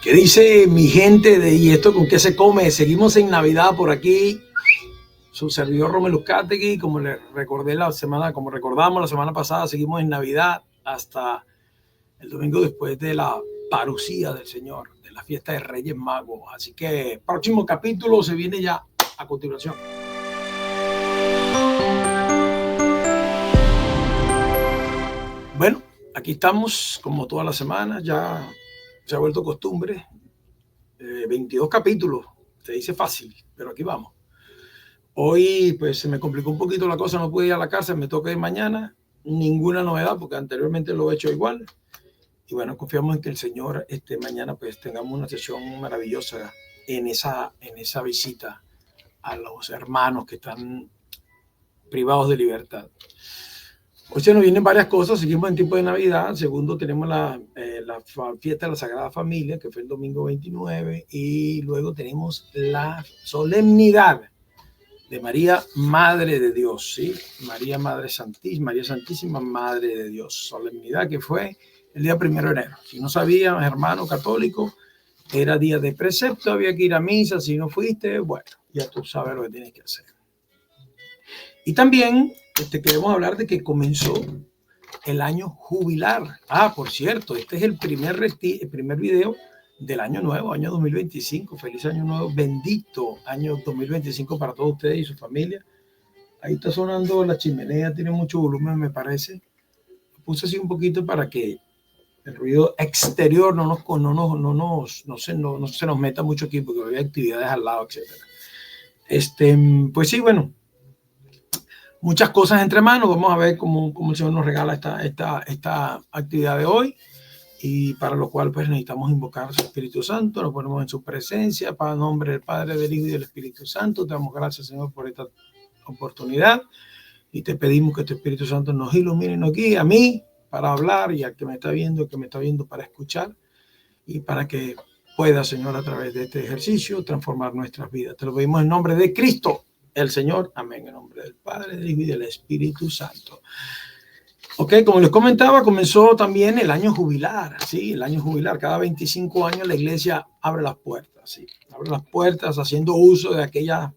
¿Qué dice mi gente de y esto con qué se come? Seguimos en Navidad por aquí. Su servidor Romelu Cátegui, como le recordé como recordamos la semana pasada, seguimos en Navidad hasta el domingo después de la parucía del Señor, de la fiesta de Reyes Magos. Así que próximo capítulo se viene ya a continuación. Bueno, aquí estamos como todas las semanas, ya se ha vuelto costumbre. 22 capítulos, se dice fácil, pero aquí vamos. Hoy pues se me complicó un poquito la cosa, no pude ir a la cárcel, me toca ir mañana, ninguna novedad porque anteriormente lo he hecho igual. Y bueno, confiamos en que el Señor mañana pues tengamos una sesión maravillosa en esa visita a los hermanos que están privados de libertad. Hoy se nos vienen varias cosas, seguimos en tiempo de Navidad. Segundo, tenemos la fiesta de la Sagrada Familia, que fue el domingo 29, y luego tenemos la solemnidad de María, Madre de Dios, ¿sí? María Santísima, Madre de Dios. Solemnidad que fue el día 1 de enero. Si no sabías, hermano católico, era día de precepto, había que ir a misa. Si no fuiste, bueno, ya tú sabes lo que tienes que hacer. Y también queremos hablar de que comenzó el año jubilar. Por cierto, este es el primer video del año nuevo, año 2025. Feliz año nuevo, bendito año 2025 para todos ustedes y su familia. Ahí está sonando la chimenea, tiene mucho volumen, me parece. Lo puse así un poquito para que el ruido exterior no se nos meta mucho aquí, porque hay actividades al lado, etcétera. Pues sí, bueno, muchas cosas entre manos. Vamos a ver cómo el Señor nos regala esta actividad de hoy, y para lo cual pues necesitamos invocar a su Espíritu Santo. Nos ponemos en su presencia, para el nombre del Padre, del Hijo y del Espíritu Santo. Te damos gracias, Señor, por esta oportunidad, y te pedimos que tu Espíritu Santo nos ilumine y nos guíe, a mí para hablar y al que me está viendo para escuchar, y para que pueda, Señor, a través de este ejercicio transformar nuestras vidas. Te lo pedimos en nombre de Cristo el Señor, amén, en nombre del Padre, del Hijo y del Espíritu Santo. Ok, como les comentaba, comenzó también el año jubilar, ¿sí? El año jubilar, cada 25 años la iglesia abre las puertas, ¿sí? Abre las puertas haciendo uso de aquella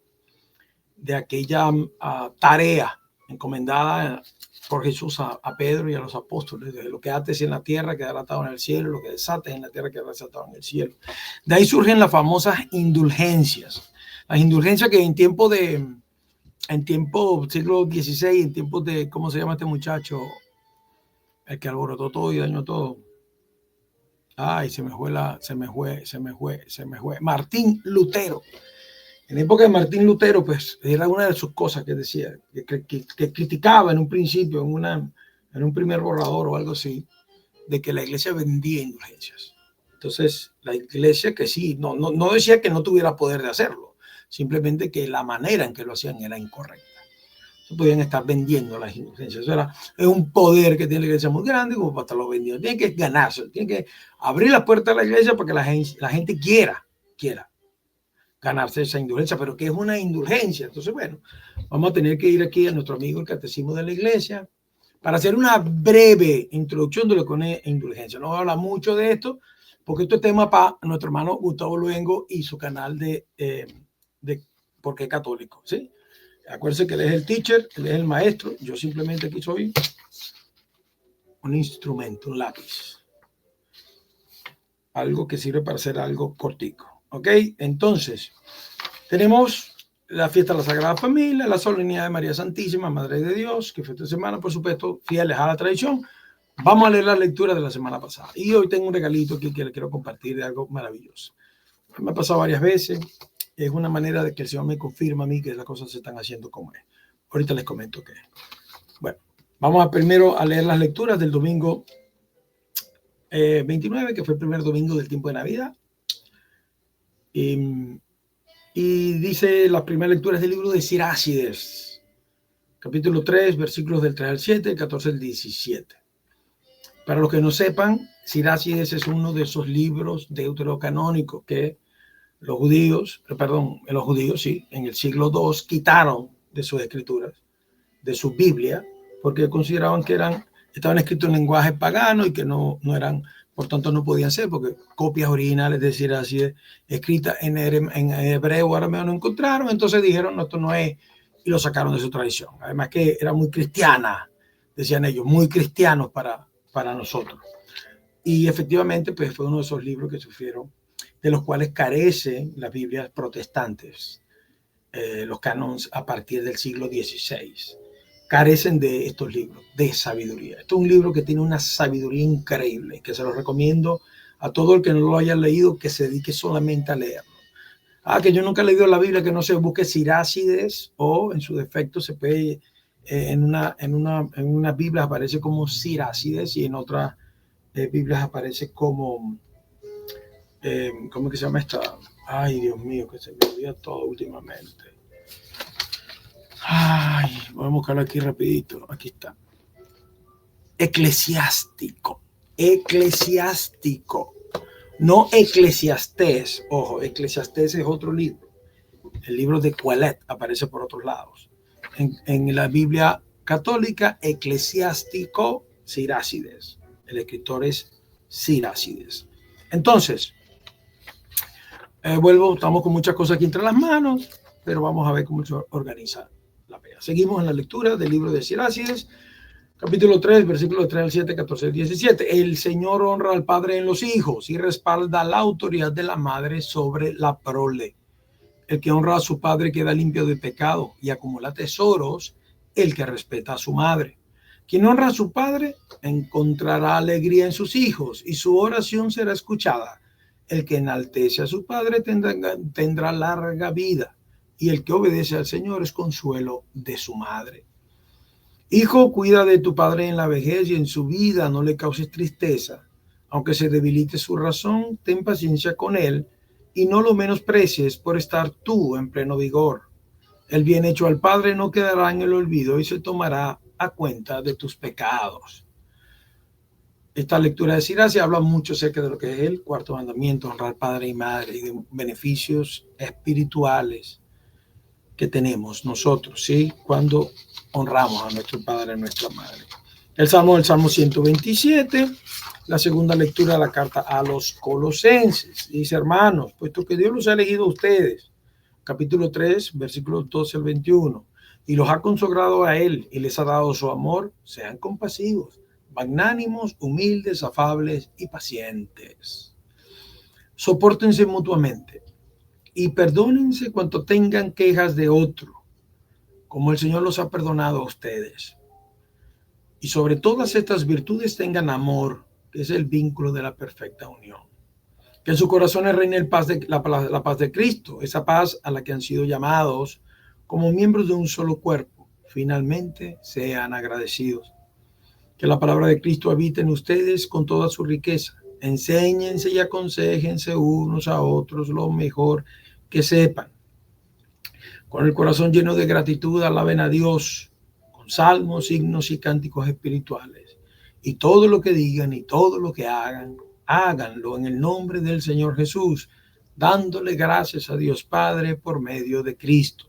tarea encomendada por Jesús a Pedro y a los apóstoles: de lo que ates en la tierra quedará atado en el cielo, lo que desates en la tierra quedará desatado en el cielo. De ahí surgen las famosas indulgencias. Las indulgencias que en tiempo siglo XVI, en tiempos de, ¿cómo se llama este muchacho? El que alborotó todo y dañó todo. Se me fue. Martín Lutero. En la época de Martín Lutero, pues era una de sus cosas que decía, que criticaba en un principio, en un primer borrador o algo así, de que la iglesia vendía indulgencias. Entonces, la iglesia, que sí, no decía que no tuviera poder de hacerlo, simplemente que la manera en que lo hacían era incorrecta. Se podían estar vendiendo las indulgencias. Es un poder que tiene la iglesia muy grande, como para estarlo vendiendo. Tiene que ganarse, tiene que abrir la puerta de la iglesia para que la gente quiera ganarse esa indulgencia. Pero ¿qué es una indulgencia? Entonces, bueno, vamos a tener que ir aquí a nuestro amigo el Catecismo de la Iglesia para hacer una breve introducción de lo que es indulgencia. No voy a hablar mucho de esto, porque esto es tema para nuestro hermano Gustavo Luengo y su canal de ¿Por qué católico? ¿Sí? Acuérdense que él es el teacher, él es el maestro. Yo simplemente aquí soy un instrumento, un lápiz. Algo que sirve para hacer algo cortico. ¿Ok? Entonces, tenemos la fiesta de la Sagrada Familia, la solemnidad de María Santísima, Madre de Dios, que fue esta semana, por supuesto, fieles a la tradición. Vamos a leer la lectura de la semana pasada. Y hoy tengo un regalito aquí que le quiero compartir de algo maravilloso. Me ha pasado varias veces. Es una manera de que el Señor me confirma a mí que las cosas se están haciendo como es. Ahorita les comento qué es. Bueno, vamos primero a leer las lecturas del domingo 29, que fue el primer domingo del tiempo de Navidad. Y dice las primeras lecturas del libro de Sirácides, capítulo 3, versículos del 3 al 7, el 14 al 17. Para los que no sepan, Sirácides es uno de esos libros deuterocanónicos que los judíos, sí, en el siglo II quitaron de sus escrituras, de su Biblia, porque consideraban que estaban escritos en lenguaje pagano y que no eran por tanto no podían ser, porque copias originales de Siracides escritas en hebreo o arameo no encontraron, entonces dijeron, no, esto no es, y lo sacaron de su tradición. Además que era muy cristiana, decían ellos, muy cristianos para nosotros. Y efectivamente, pues fue uno de esos libros que sufrieron, de los cuales carecen las Biblias protestantes, los canons a partir del siglo XVI. Carecen de estos libros, de sabiduría. Este es un libro que tiene una sabiduría increíble, que se lo recomiendo a todo el que no lo haya leído, que se dedique solamente a leerlo. Que yo nunca he leído la Biblia, que no se busque Sirácides, o en su defecto se puede, en una Biblia aparece como Sirácides y en otras Biblias aparece como, ¿cómo que se llama esta? Ay, Dios mío, que se me olvida todo últimamente. Ay, voy a buscarlo aquí rapidito. Aquí está. Eclesiástico. Eclesiástico. No Eclesiastés. Ojo, Eclesiastés es otro libro. El libro de Coelet aparece por otros lados. En la Biblia católica, Eclesiástico Sirácides. El escritor es Sirácides. Entonces, vuelvo, estamos con muchas cosas aquí entre las manos, pero vamos a ver cómo se organiza la pega. Seguimos en la lectura del libro de Sirácides, capítulo 3, versículos 3 al 7, 14 al 17. El Señor honra al padre en los hijos y respalda la autoridad de la madre sobre la prole. El que honra a su padre queda limpio de pecado y acumula tesoros el que respeta a su madre. Quien honra a su padre encontrará alegría en sus hijos y su oración será escuchada. El que enaltece a su padre tendrá larga vida y el que obedece al Señor es consuelo de su madre. Hijo, cuida de tu padre en la vejez y en su vida no le causes tristeza. Aunque se debilite su razón, ten paciencia con él y no lo menosprecies por estar tú en pleno vigor. El bien hecho al padre no quedará en el olvido y se tomará a cuenta de tus pecados. Esta lectura de Sirácides habla mucho acerca de lo que es el cuarto mandamiento, honrar padre y madre, y de beneficios espirituales que tenemos nosotros, ¿sí? Cuando honramos a nuestro padre y a nuestra madre. El Salmo 127, la segunda lectura de la carta a los Colosenses. Dice, hermanos, puesto que Dios los ha elegido a ustedes, capítulo 3, versículos 12 al 21, y los ha consagrado a Él y les ha dado su amor, sean compasivos, magnánimos, humildes, afables y pacientes. Sopórtense mutuamente y perdónense cuanto tengan quejas de otro, como el Señor los ha perdonado a ustedes. Y sobre todas estas virtudes tengan amor, que es el vínculo de la perfecta unión. Que en sus corazones reine la paz de Cristo, esa paz a la que han sido llamados como miembros de un solo cuerpo. Finalmente, sean agradecidos. Que la palabra de Cristo habite en ustedes con toda su riqueza. Enséñense y aconséjense unos a otros lo mejor que sepan. Con el corazón lleno de gratitud, alaben a Dios con salmos, himnos y cánticos espirituales. Y todo lo que digan y todo lo que hagan, háganlo en el nombre del Señor Jesús, dándole gracias a Dios Padre por medio de Cristo.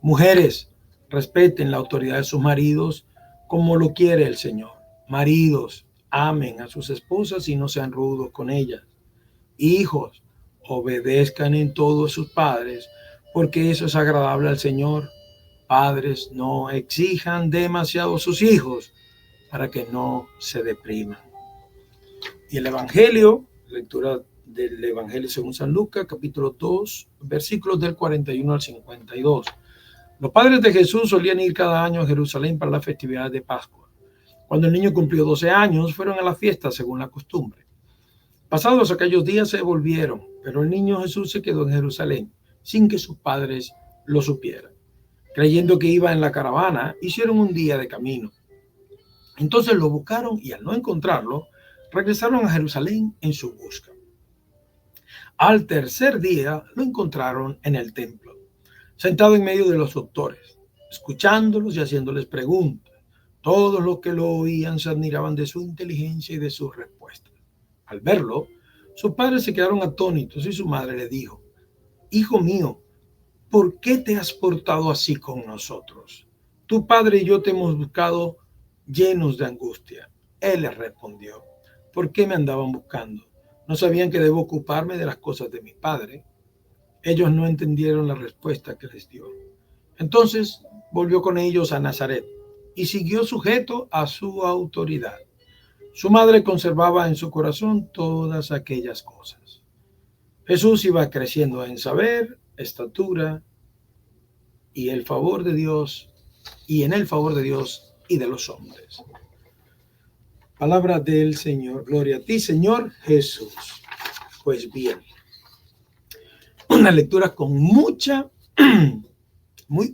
Mujeres, respeten la autoridad de sus maridos como lo quiere el Señor. Maridos, amen a sus esposas y no sean rudos con ellas. Hijos, obedezcan en todo a sus padres, porque eso es agradable al Señor. Padres, no exijan demasiado a sus hijos para que no se depriman. Y el Evangelio, lectura del Evangelio según San Lucas, capítulo 2, versículos del 41 al 52. Los padres de Jesús solían ir cada año a Jerusalén para la festividad de Pascua. Cuando el niño cumplió 12 años, fueron a la fiesta según la costumbre. Pasados aquellos días se volvieron, pero el niño Jesús se quedó en Jerusalén sin que sus padres lo supieran. Creyendo que iba en la caravana, hicieron un día de camino. Entonces lo buscaron y al no encontrarlo, regresaron a Jerusalén en su busca. Al tercer día lo encontraron en el templo, sentado en medio de los doctores, escuchándolos y haciéndoles preguntas. Todos los que lo oían se admiraban de su inteligencia y de sus respuestas. Al verlo, sus padres se quedaron atónitos y su madre le dijo, hijo mío, ¿por qué te has portado así con nosotros? Tu padre y yo te hemos buscado llenos de angustia. Él le respondió, ¿Por qué me andaban buscando? ¿No sabían que debo ocuparme de las cosas de mi Padre? Ellos no entendieron la respuesta que les dio. Entonces volvió con ellos a Nazaret y siguió sujeto a su autoridad. Su madre conservaba en su corazón todas aquellas cosas. Jesús iba creciendo en saber, estatura y el favor de Dios, y en el favor de Dios y de los hombres. Palabra del Señor. Gloria a ti, Señor Jesús. Pues bien, una lectura con muy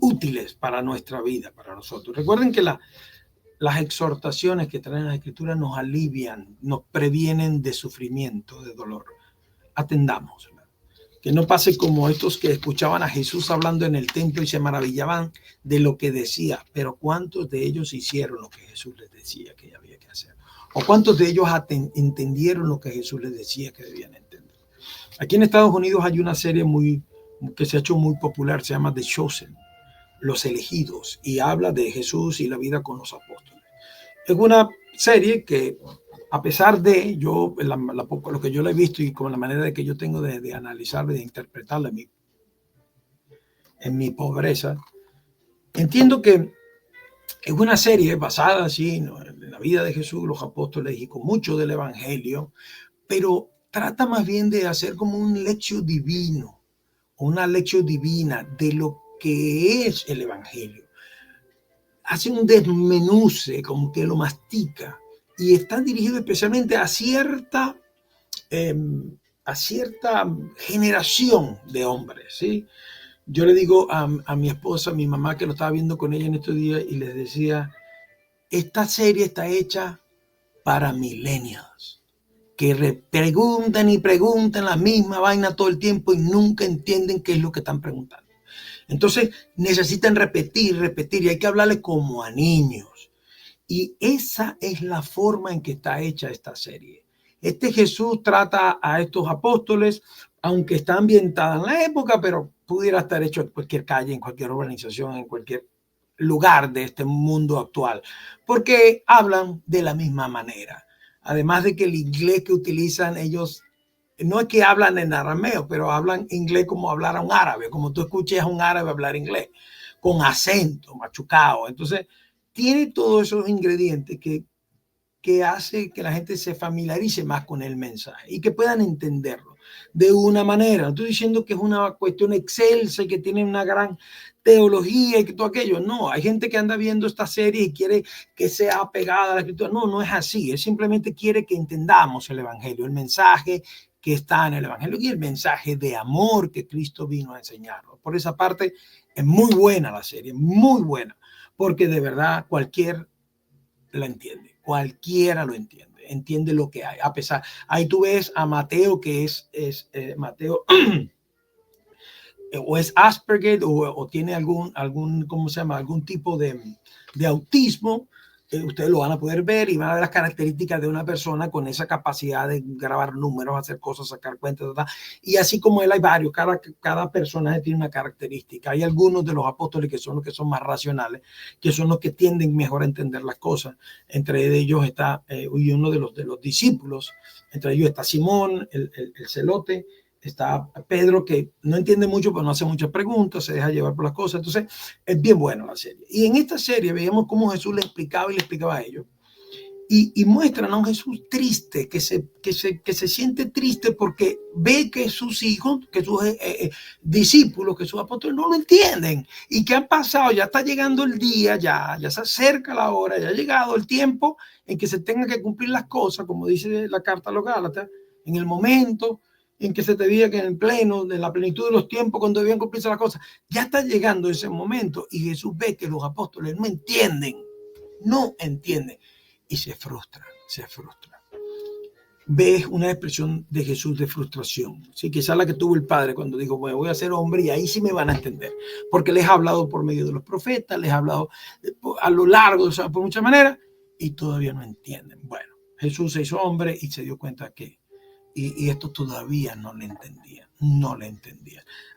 útiles para nuestra vida, para nosotros. Recuerden que las exhortaciones que traen las Escrituras nos alivian, nos previenen de sufrimiento, de dolor. Atendamos. Que no pase como estos que escuchaban a Jesús hablando en el templo y se maravillaban de lo que decía, pero ¿cuántos de ellos hicieron lo que Jesús les decía que había que hacer? ¿O cuántos de ellos entendieron lo que Jesús les decía que debían entender? Aquí en Estados Unidos hay una serie que se ha hecho muy popular, se llama The Chosen, Los Elegidos, y habla de Jesús y la vida con los apóstoles. Es una serie que, a pesar de lo que yo le he visto y con la manera de que yo tengo de analizarla y de interpretarla en mi pobreza, entiendo que es una serie basada así, ¿no?, en la vida de Jesús, los apóstoles y con mucho del Evangelio, pero trata más bien de hacer como un lección divino, una lección divina de lo que es el Evangelio. Hace un desmenuce, como que lo mastica, y está dirigido especialmente a cierta generación de hombres, ¿sí? Yo le digo a mi esposa, a mi mamá, que lo estaba viendo con ella en estos días, y les decía, esta serie está hecha para millennials, que preguntan y preguntan la misma vaina todo el tiempo y nunca entienden qué es lo que están preguntando. Entonces necesitan repetir, y hay que hablarle como a niños. Y esa es la forma en que está hecha esta serie. Jesús trata a estos apóstoles, aunque está ambientada en la época, pero pudiera estar hecho en cualquier calle, en cualquier organización, en cualquier lugar de este mundo actual, porque hablan de la misma manera. Además de que el inglés que utilizan ellos, no es que hablan en arameo, pero hablan inglés como hablar a un árabe, como tú escuches a un árabe hablar inglés, con acento, machucado. Entonces, tiene todos esos ingredientes que hace que la gente se familiarice más con el mensaje y que puedan entenderlo de una manera. No estoy diciendo que es una cuestión excelsa y que tiene una gran teología y que todo aquello. No, hay gente que anda viendo esta serie y quiere que sea apegada a la Escritura. No, no es así. Él simplemente quiere que entendamos el Evangelio, el mensaje que está en el Evangelio y el mensaje de amor que Cristo vino a enseñarnos. Por esa parte, es muy buena la serie, muy buena, porque de verdad cualquiera lo entiende lo que hay. A pesar, ahí tú ves a Mateo, que es Mateo, o es Asperger, o tiene algún, ¿cómo se llama?, algún tipo de autismo. Ustedes lo van a poder ver y van a ver las características de una persona con esa capacidad de grabar números, hacer cosas, sacar cuentas, y así como él hay varios, cada personaje tiene una característica. Hay algunos de los apóstoles que son los que son más racionales, que son los que tienden mejor a entender las cosas. Entre ellos está uno de los discípulos, entre ellos está Simón, el celote. Está Pedro, que no entiende mucho, pero no hace muchas preguntas, se deja llevar por las cosas. Entonces, es bien buena la serie. Y en esta serie veíamos cómo Jesús le explicaba a ellos. Y muestran a un Jesús triste, que se siente triste porque ve que sus hijos, que sus discípulos, que sus apóstoles no lo entienden. Y que han pasado, ya está llegando el día, ya se acerca la hora, ya ha llegado el tiempo en que se tengan que cumplir las cosas, como dice la carta a los Gálatas, en el momento en que se te diga que en el pleno, de la plenitud de los tiempos, cuando debían cumplirse las cosas, ya está llegando ese momento y Jesús ve que los apóstoles no entienden y se frustran. Ves una expresión de Jesús de frustración, ¿sí? Quizás la que tuvo el Padre cuando dijo, bueno, voy a ser hombre y ahí sí me van a entender, porque les ha hablado por medio de los profetas, les ha hablado a lo largo, o sea, por muchas maneras, y todavía no entienden. Bueno, Jesús se hizo hombre y se dio cuenta que y esto todavía no le entendía.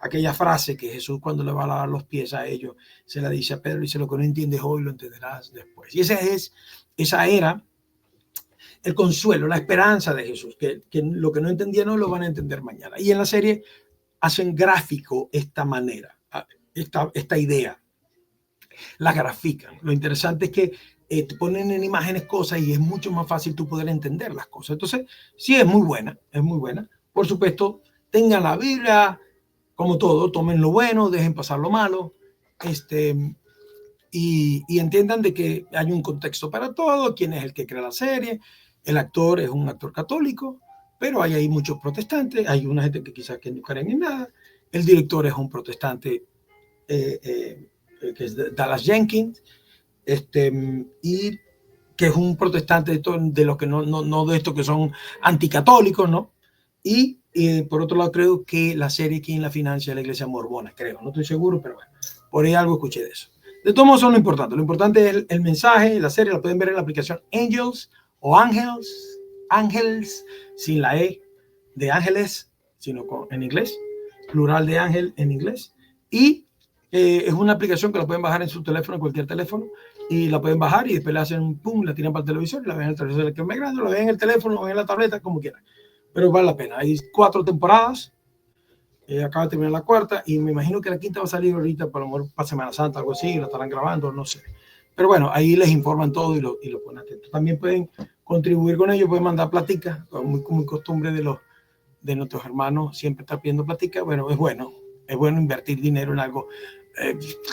Aquella frase que Jesús, cuando le va a lavar los pies a ellos, se la dice a Pedro, y dice, lo que no entiendes hoy lo entenderás después. Y esa era el consuelo, la esperanza de Jesús, que lo que no entendían hoy lo van a entender mañana. Y en la serie hacen gráfico esta manera, esta idea, la grafican. Lo interesante es que te ponen en imágenes cosas y es mucho más fácil tú poder entender las cosas. Entonces, sí, es muy buena, es muy buena. Por supuesto, tengan la Biblia, como todo, tomen lo bueno, dejen pasar lo malo, y entiendan de que hay un contexto para todo, quién es el que crea la serie. El actor es un actor católico, pero hay ahí muchos protestantes, hay una gente que quizás que no creen en nada. El director es un protestante, que es Dallas Jenkins, y que es un protestante de los que no de estos que son anticatólicos, ¿no? Y por otro lado, creo que la serie quien la financia es la iglesia mormona, creo, no estoy seguro, pero bueno, por ahí algo escuché de eso. De todos modos, son lo importante es el mensaje. La serie la pueden ver en la aplicación Angels o Ángels, sin la E de ángeles, sino en inglés, plural de ángel en inglés. Y es una aplicación que la pueden bajar en su teléfono, en cualquier teléfono, y la pueden bajar y después le hacen un pum, la tiran para el televisor, la ven en el televisor que es más grande, la ven en el teléfono, la ven en la tableta, como quieran. Pero vale la pena. Hay 4 temporadas. Acaba de terminar la 4ª y me imagino que la 5ª va a salir ahorita para Semana Santa, algo así, la estarán grabando, no sé. Pero bueno, ahí les informan todo y lo ponen atento. También pueden contribuir con ellos, pueden mandar platica, muy costumbre de nuestros hermanos, siempre estar pidiendo platica. Bueno, es bueno invertir dinero en algo.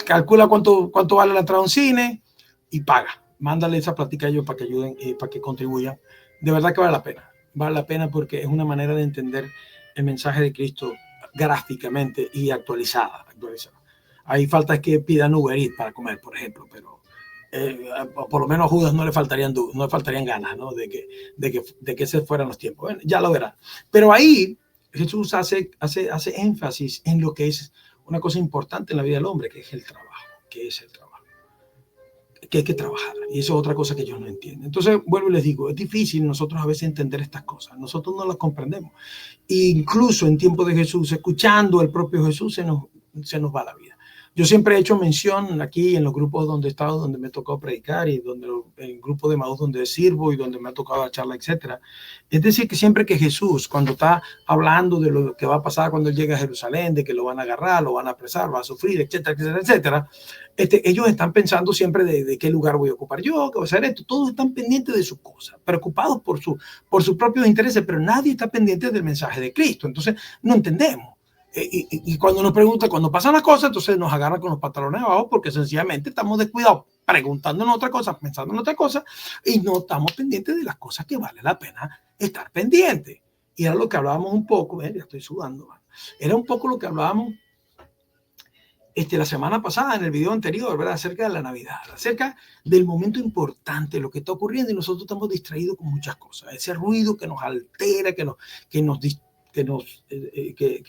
Calcula cuánto vale la entrada a un cine y paga. Mándale esa platica a ellos para que ayuden, para que contribuyan. De verdad que vale la pena porque es una manera de entender el mensaje de Cristo gráficamente y actualizada. Ahí falta que pidan Uber Eats para comer, por ejemplo, pero por lo menos a Judas no le faltarían ganas, ¿no? de que se fueran los tiempos. Bueno, ya lo verán. Pero ahí Jesús hace énfasis en lo que es una cosa importante en la vida del hombre, que es el trabajo, que hay que trabajar. Y eso es otra cosa que ellos no entienden. Entonces, vuelvo y les digo, es difícil nosotros a veces entender estas cosas. Nosotros no las comprendemos. E incluso en tiempo de Jesús, escuchando al propio Jesús, se nos va la vida. Yo siempre he hecho mención aquí en los grupos donde he estado, donde me ha tocado predicar, y en el grupo de Maús donde sirvo y donde me ha tocado la charla, etcétera. Es decir, que siempre que Jesús, cuando está hablando de lo que va a pasar cuando él llegue a Jerusalén, de que lo van a agarrar, lo van a apresar, va a sufrir, etcétera, etcétera, etcétera, ellos están pensando siempre de qué lugar voy a ocupar yo, qué voy a hacer esto. Todos están pendientes de sus cosas, preocupados por sus propios intereses, pero nadie está pendiente del mensaje de Cristo. Entonces, no entendemos. Y cuando nos preguntan, cuando pasan las cosas, entonces nos agarran con los pantalones abajo porque sencillamente estamos descuidados, preguntándonos otra cosa, pensando en otra cosa, y no estamos pendientes de las cosas que vale la pena estar pendientes. Y era lo que hablábamos un poco, ya estoy sudando, era un poco lo que hablábamos la semana pasada en el video anterior, ¿verdad? Acerca de la Navidad, acerca del momento importante, lo que está ocurriendo, y nosotros estamos distraídos con muchas cosas. Ese ruido que nos altera, que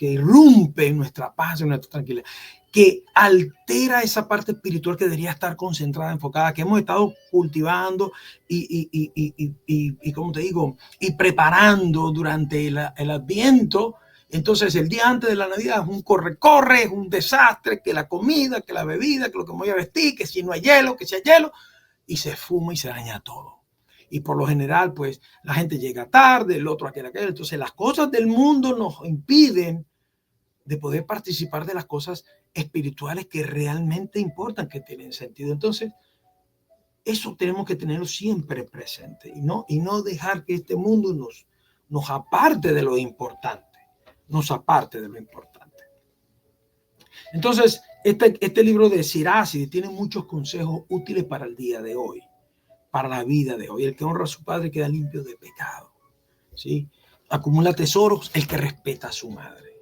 irrumpe en nuestra paz, en nuestra tranquilidad, que altera esa parte espiritual que debería estar concentrada, enfocada, que hemos estado cultivando y como te digo, y preparando durante el Adviento. Entonces el día antes de la Navidad es un corre, es un desastre, que la comida, que la bebida, que lo que me voy a vestir, que si no hay hielo, que si hay hielo, y se fuma y se daña todo. Y por lo general, pues, la gente llega tarde, el otro aquel. Entonces, las cosas del mundo nos impiden de poder participar de las cosas espirituales que realmente importan, que tienen sentido. Entonces, eso tenemos que tenerlo siempre presente y no dejar que este mundo nos aparte de lo importante. Entonces, este libro de Siracide tiene muchos consejos útiles para el día de hoy, para la vida de hoy. El que honra a su padre queda limpio de pecado, ¿sí? Acumula tesoros el que respeta a su madre.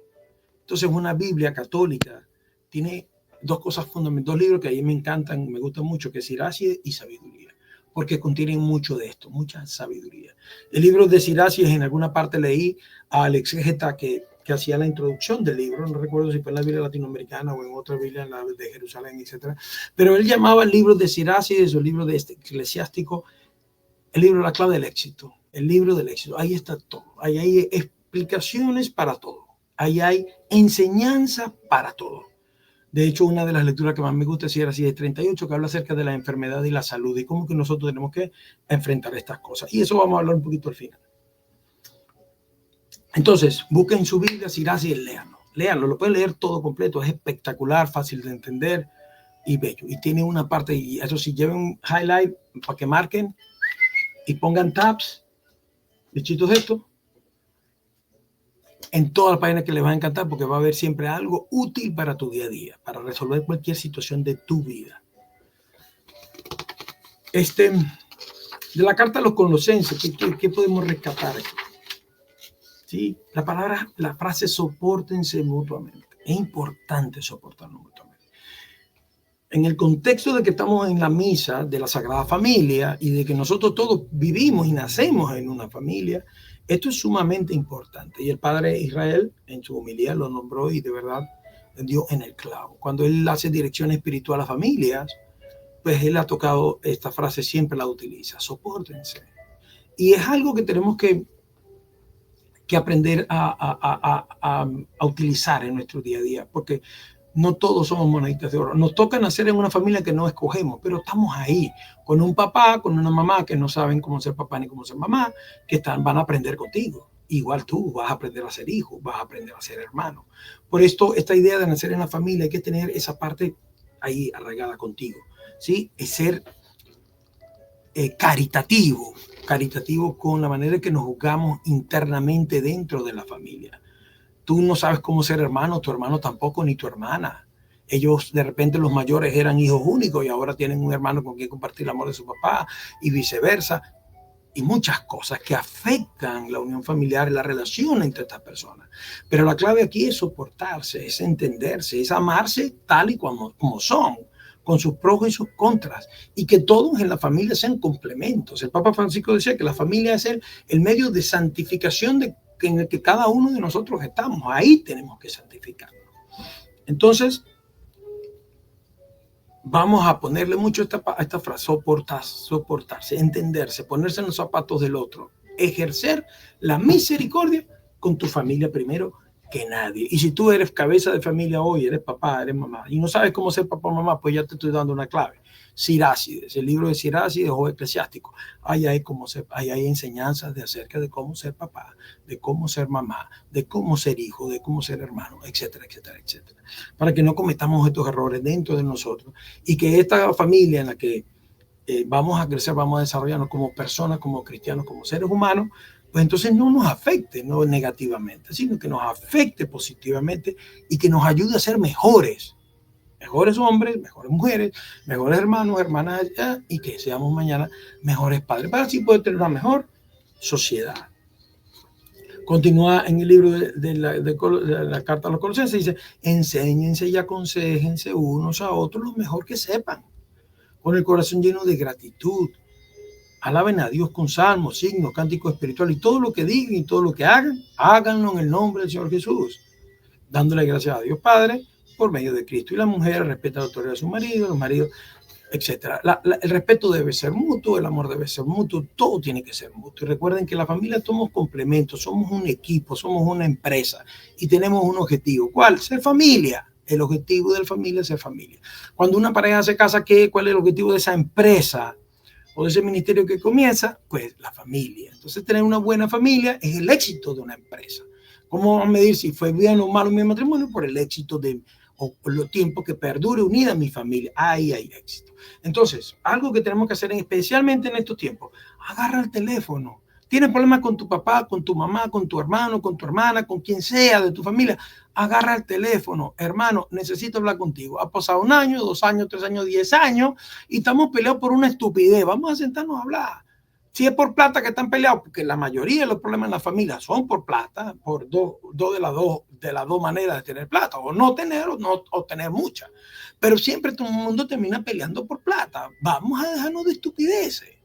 Entonces, una Biblia católica tiene dos cosas fundamentales, dos libros que a mí me encantan, me gustan mucho, que es Siracide y Sabiduría, porque contienen mucho de esto, mucha sabiduría. El libro de Siracide, en alguna parte leí al exégeta que hacía la introducción del libro, no recuerdo si fue en la Biblia latinoamericana o en otra Biblia, en la de Jerusalén, etcétera, pero él llamaba el libro de Siracide, el libro de eclesiástico, el libro de la clave del éxito, el libro del éxito. Ahí está todo, ahí hay explicaciones para todo, ahí hay enseñanza para todo. De hecho, una de las lecturas que más me gusta es Siracide 38, que habla acerca de la enfermedad y la salud y cómo que nosotros tenemos que enfrentar estas cosas. Y eso vamos a hablar un poquito al final. Entonces, busquen su Biblia, Siracide, léanlo. Léanlo, lo pueden leer todo completo. Es espectacular, fácil de entender y bello. Y tiene una parte, y eso sí, lleven un highlight para que marquen y pongan tabs, bichitos de esto, en todas las páginas que les va a encantar, porque va a haber siempre algo útil para tu día a día, para resolver cualquier situación de tu vida. De la carta a los Colosenses, ¿qué podemos rescatar aquí? ¿Sí? La frase sopórtense mutuamente. Es importante soportarnos mutuamente. En el contexto de que estamos en la misa de la Sagrada Familia y de que nosotros todos vivimos y nacemos en una familia, esto es sumamente importante. Y el padre Israel en su homilía lo nombró y de verdad dio en el clavo. Cuando él hace dirección espiritual a familias, pues él ha tocado esta frase, siempre la utiliza, sopórtense. Y es algo que tenemos que aprender a utilizar en nuestro día a día, porque no todos somos moneditas de oro. Nos toca nacer en una familia que no escogemos, pero estamos ahí, con un papá, con una mamá que no saben cómo ser papá ni cómo ser mamá, que van a aprender contigo. Igual tú vas a aprender a ser hijo, vas a aprender a ser hermano. Por esto, esta idea de nacer en la familia, hay que tener esa parte ahí arraigada contigo, ¿sí? Es ser caritativo con la manera en que nos juzgamos internamente dentro de la familia. Tú no sabes cómo ser hermano, tu hermano tampoco, ni tu hermana. Ellos, de repente, los mayores eran hijos únicos y ahora tienen un hermano con quien compartir el amor de su papá y viceversa. Y muchas cosas que afectan la unión familiar y la relación entre estas personas. Pero la clave aquí es soportarse, es entenderse, es amarse tal y como son, con sus pros y sus contras, y que todos en la familia sean complementos. El Papa Francisco decía que la familia es el medio de santificación en el que cada uno de nosotros estamos. Ahí tenemos que santificarnos. Entonces, vamos a ponerle mucho a esta frase, soportarse, entenderse, ponerse en los zapatos del otro, ejercer la misericordia con tu familia primero que nadie. Y si tú eres cabeza de familia hoy, eres papá, eres mamá, y no sabes cómo ser papá o mamá, pues ya te estoy dando una clave. Sirácides, el libro de Sirácides o Eclesiástico. Ahí hay enseñanzas acerca de cómo ser papá, de cómo ser mamá, de cómo ser hijo, de cómo ser hermano, etcétera, etcétera, etcétera. Para que no cometamos estos errores dentro de nosotros y que esta familia en la que vamos a crecer, vamos a desarrollarnos como personas, como cristianos, como seres humanos, pues entonces no nos afecte no negativamente, sino que nos afecte positivamente y que nos ayude a ser mejores hombres, mejores mujeres, mejores hermanos, hermanas, y que seamos mañana mejores padres, para así poder tener una mejor sociedad. Continúa en el libro de la carta a los Colosenses, dice, enséñense y aconséjense unos a otros lo mejor que sepan, con el corazón lleno de gratitud. Alaben a Dios con salmos, signos, cánticos espirituales y todo lo que digan y todo lo que hagan, háganlo en el nombre del Señor Jesús, dándole gracias a Dios Padre por medio de Cristo. Y la mujer respeta la autoridad de su marido, los maridos, etcétera. El respeto debe ser mutuo, el amor debe ser mutuo, todo tiene que ser mutuo. Y recuerden que la familia somos complementos, somos un equipo, somos una empresa y tenemos un objetivo. ¿Cuál? Ser familia. El objetivo de la familia es ser familia. Cuando una pareja se casa, ¿cuál es el objetivo de esa empresa o de ese ministerio que comienza? Pues la familia. Entonces, tener una buena familia es el éxito de una empresa. ¿Cómo vamos a medir si fue bien o malo mi matrimonio? Por el éxito o por los tiempos que perdure unida mi familia. Ahí hay éxito. Entonces, algo que tenemos que hacer especialmente en estos tiempos, agarra el teléfono. Tienes problemas con tu papá, con tu mamá, con tu hermano, con tu hermana, con quien sea de tu familia, agarra el teléfono. Hermano, necesito hablar contigo. Ha pasado 1 año, 2 años, 3 años, 10 años y estamos peleados por una estupidez. Vamos a sentarnos a hablar. Si es por plata que están peleados, porque la mayoría de los problemas en la familia son por plata, por dos de las dos maneras de tener plata, o no tener o tener mucha. Pero siempre todo el mundo termina peleando por plata. Vamos a dejarnos de estupideces,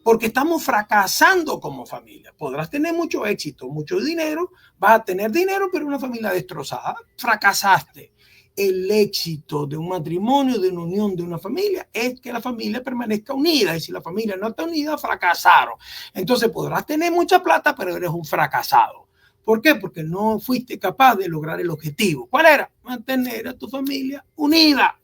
porque estamos fracasando como familia. Podrás tener mucho éxito, mucho dinero, vas a tener dinero, pero una familia destrozada, fracasaste. El éxito de un matrimonio, de una unión, de una familia, es que la familia permanezca unida. Y si la familia no está unida, fracasaron. Entonces podrás tener mucha plata, pero eres un fracasado. ¿Por qué? Porque no fuiste capaz de lograr el objetivo. ¿Cuál era? Mantener a tu familia unida.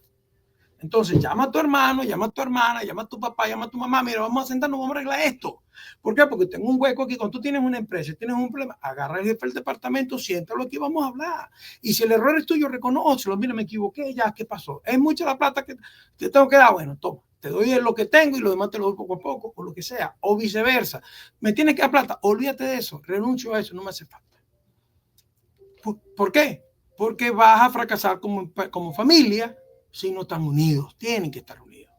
Entonces llama a tu hermano, llama a tu hermana, llama a tu papá, llama a tu mamá. Mira, vamos a sentarnos, vamos a arreglar esto. ¿Por qué? Porque tengo un hueco aquí. Cuando tú tienes una empresa, tienes un problema, agarra el jefe del departamento, siéntalo aquí, vamos a hablar. Y si el error es tuyo, reconócelo. Mira, me equivoqué, ya, ¿qué pasó? Es mucha la plata que te tengo que dar. Bueno, toma, te doy lo que tengo y lo demás te lo doy poco a poco, o lo que sea, o viceversa. Me tienes que dar plata, olvídate de eso, renuncio a eso, no me hace falta. ¿Por qué? Porque vas a fracasar como familia si no están unidos. Tienen que estar unidos.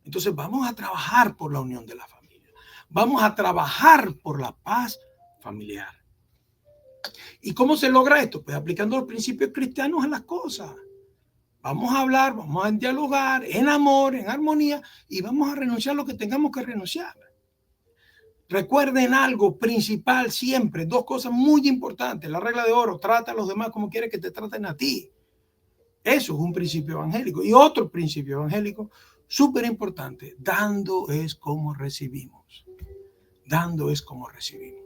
Entonces vamos a trabajar por la unión de la familia. Vamos a trabajar por la paz familiar. ¿Y cómo se logra esto? Pues aplicando los principios cristianos a las cosas. Vamos a hablar, vamos a dialogar en amor, en armonía, y vamos a renunciar a lo que tengamos que renunciar. Recuerden algo principal siempre, dos cosas muy importantes. La regla de oro, trata a los demás como quieres que te traten a ti. Eso es un principio evangélico. Y otro principio evangélico súper importante, dando es como recibimos. Dando es como recibimos.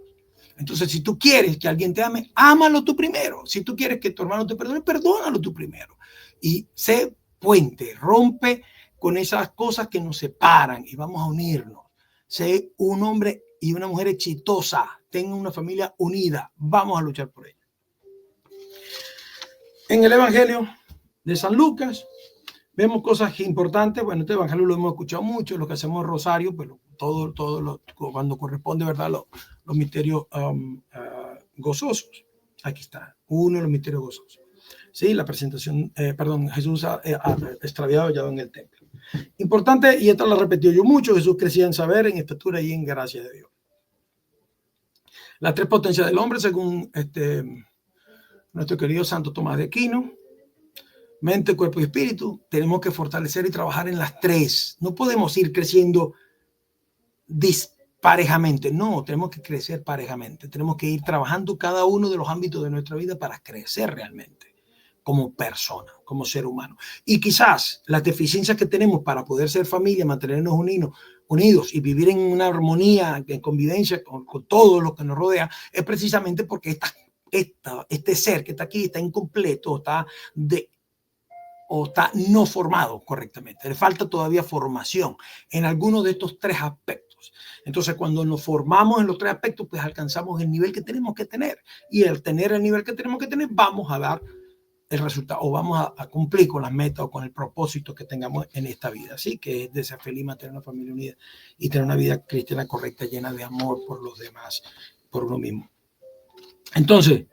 Entonces, si tú quieres que alguien te ame, ámalo tú primero. Si tú quieres que tu hermano te perdone, perdónalo tú primero. Y sé puente, rompe con esas cosas que nos separan y vamos a unirnos. Sé un hombre y una mujer exitosa, tenga una familia unida, vamos a luchar por ella. En el Evangelio de San Lucas vemos cosas importantes. Bueno, este Evangelio lo hemos escuchado mucho, lo que hacemos Rosario, pero todo cuando corresponde, ¿verdad? Los misterios gozosos. Aquí está, uno de los misterios gozosos. Sí, la presentación, Jesús extraviado hallado en el templo. Importante, y esta la repetió yo mucho, Jesús crecía en saber, en estatura y en gracia de Dios. Las tres potencias del hombre, según nuestro querido Santo Tomás de Aquino, mente, cuerpo y espíritu, tenemos que fortalecer y trabajar en las tres. No podemos ir creciendo disparejamente, no, tenemos que crecer parejamente. Tenemos que ir trabajando cada uno de los ámbitos de nuestra vida para crecer realmente como persona, como ser humano. Y quizás las deficiencias que tenemos para poder ser familia, mantenernos unidos y vivir en una armonía, en convivencia con todo lo que nos rodea, es precisamente porque este ser que está aquí está incompleto, o está no formado correctamente. Le falta todavía formación en alguno de estos tres aspectos. Entonces, cuando nos formamos en los tres aspectos, pues alcanzamos el nivel que tenemos que tener. Y al tener el nivel que tenemos que tener, vamos a dar el resultado o vamos a cumplir con las metas o con el propósito que tengamos en esta vida. Así que es de ser feliz, mantener una familia unida y tener una vida cristiana correcta, llena de amor por los demás, por uno mismo. Entonces,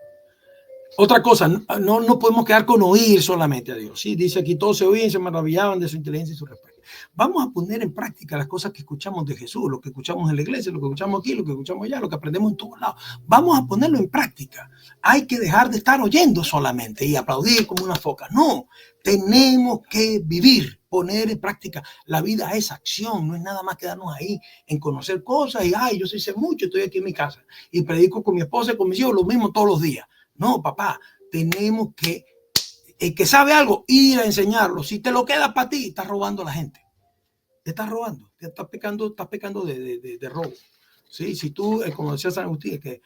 otra cosa, no podemos quedar con oír solamente a Dios. ¿Sí? Dice aquí, todos se oían, se maravillaban de su inteligencia y su respeto. Vamos a poner en práctica las cosas que escuchamos de Jesús, lo que escuchamos en la iglesia, lo que escuchamos aquí, lo que escuchamos allá, lo que aprendemos en todos lados. Vamos a ponerlo en práctica. Hay que dejar de estar oyendo solamente y aplaudir como una foca. No, tenemos que vivir, poner en práctica. La vida es acción, no es nada más quedarnos ahí en conocer cosas y, yo sé mucho, estoy aquí en mi casa y predico con mi esposa y con mis hijos lo mismo todos los días. No, papá, tenemos que, el que sabe algo, ir a enseñarlo. Si te lo quedas para ti, estás robando a la gente. Te estás robando, te estás pecando de robo. ¿Sí? Si tú, como decía San Agustín, que